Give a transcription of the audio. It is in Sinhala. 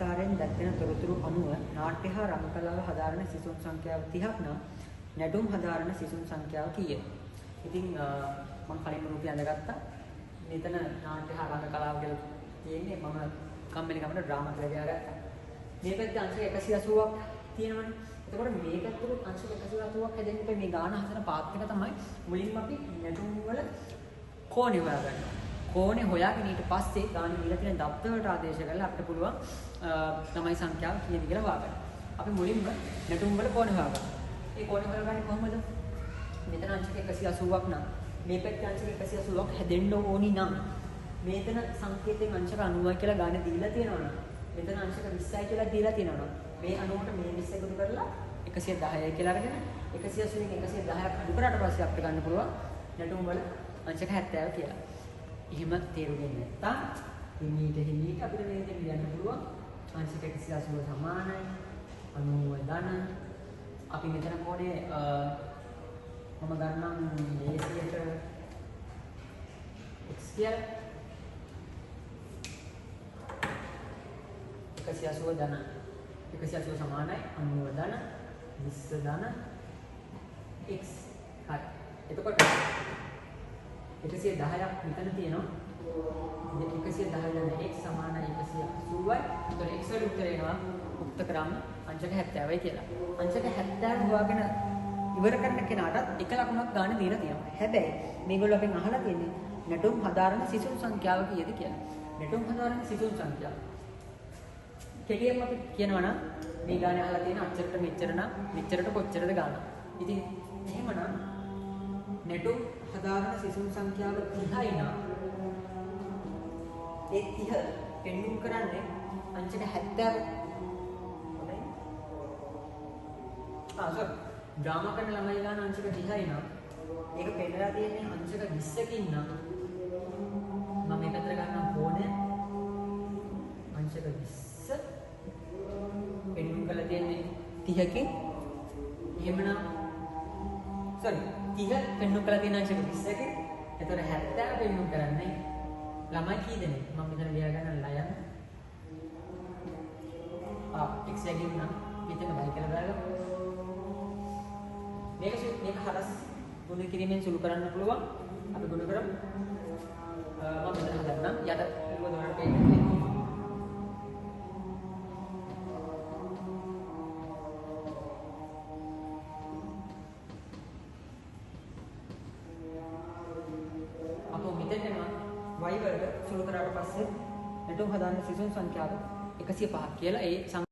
ආකාරයෙන් දැක්වෙන තොරතුරු අනුව නාට්‍ය හා රංගකලාව හදාරන සිසුන් සංඛ්‍යාව 30ක් නම් නැටුම් හදාරන සිසුන් සංඛ්‍යාව කීයද? ඉතින් මම කලින් රූපය අඳගත්තා. මෙතන නාට්‍ය හා රංගකලාව කියලා තියෙන්නේ මම කම්මැලි කමට ඩ්‍රාමා කියලා ගියාගත්තා. මේ පැත්තේ අංශක 180ක් තියෙනවනේ. එතකොට මේ පැත්තේ අංශක 180ක් හැදෙන්න මේ ගාන හදන පාත් එක තමයි මුලින්ම අපි නැටුම් වල කෝණේ හොයාගන්නවා. කෝණේ හොයාගෙන ඊට පස්සේ ගාන දීලා තියෙන දප්තරවලට ආදේශ කරලා අපිට පුළුවන් ළමයි සංඛ්‍යාව කීයද කියලා හොයාගන්න. අපි මුලින්ම නැටුම් වල කෝණේ හොයාගන්න. ඒ කෝණේ හොයාගන්නේ කොහොමද? මෙතන අංශක 180ක් නම් මේ පැත්තේ අංශක 180ක් හැදෙන්න ඕනි නම් මෙතන සංකේතයෙන් අංශක 90යි කියලා ගාන දීලා තියෙනවනේ. මෙතන අංශක 20යි කියලා දීලා තියෙනවනේ. මේ 90ට මේ 20 එකතු කරලා 110යි කියලා අරගෙන 180න් 110ක් අඩු කරාට පස්සේ අපිට ගන්න පුළුවන් නැටුම් වල අංශක 70 කියලා. එහෙම තේරුම් ගන්න නැත්නම් හිමීට අපිට මේ දෙන්න ලියන්න පුළුවන් අංශක 180 සමානයි 90 ධන. අපි මෙතන කොනේ මම ගන්නම් මේසියට x කියලා 180 ධන 180 සමානයි 90 ධන 20 ධන x. හරි. එතකොට 110ක් මෙතන තියෙනවා. 110 ධන x සමානයි 180යි. එතකොට x වල උත්තර එනවා උක්ත ක්‍රම අංශක 70යි කියලා. අංශක 70 හොයාගෙන ඉවර කරන කෙනාට එක ලකුණක් ගන්න දීලා තියෙනවා. හැබැයි මේගොල්ලෝ අපෙන් අහලා තියෙන්නේ නැටුම් හදාරන සිසුන් සංඛ්‍යාව කීයද කියලා. නැටුම් හදාරන සිසුන් සංඛ්‍යාව. කෙටියෙන් අපි කියනවා නම් මේ ගානේ අහලා තියෙන අච්චරට මෙච්චර නම් මෙච්චරට කොච්චරද ගන්න. ඉතින් එහෙමනම් නැටුම් හදාරන සිසුන් සංඛ්‍යාව 30යි නම් ඒ 30 පෙන්වුම් කරන්නේ අංශක 70. හොඳයි. සර් ඩ්‍රාමා කරන ළමයි ගන්න අංශක 30යි නම් ඒක පෙන්නලා තියෙන්නේ අංශක 20කින් නම් මම මේ පැත්තට ගන්නම් කෝණය අංශක 20 පෙන්වුම් කරලා තියෙන්නේ 30කින්. එහෙමනම් sorry 30 පෙන්වුම් කරලා තියෙන අංශක 20කින්. එතකොට 70 පෙන්වුම් කරන්නේ ළමයි කී දෙනෙක්? මම මෙතන ලියා ගන්නවා ලයන්. x එකකින් නම් මෙතන බයි කියලා දාලා මේක හරස් ගුණ කිරීමෙන් සුළු කරන්න පුළුවන්. අපි ගුණ කරමු. මම මෙතන හදන්නම්. යට ඉල්ලුව දොරට පේන්නේ. අපෝ මෙතන යනවා y වලට සුළු කරාට පස්සේ නැටුම් හදාන්න සිසුන් සංඛ්‍යාව 105ක් කියලා ඒ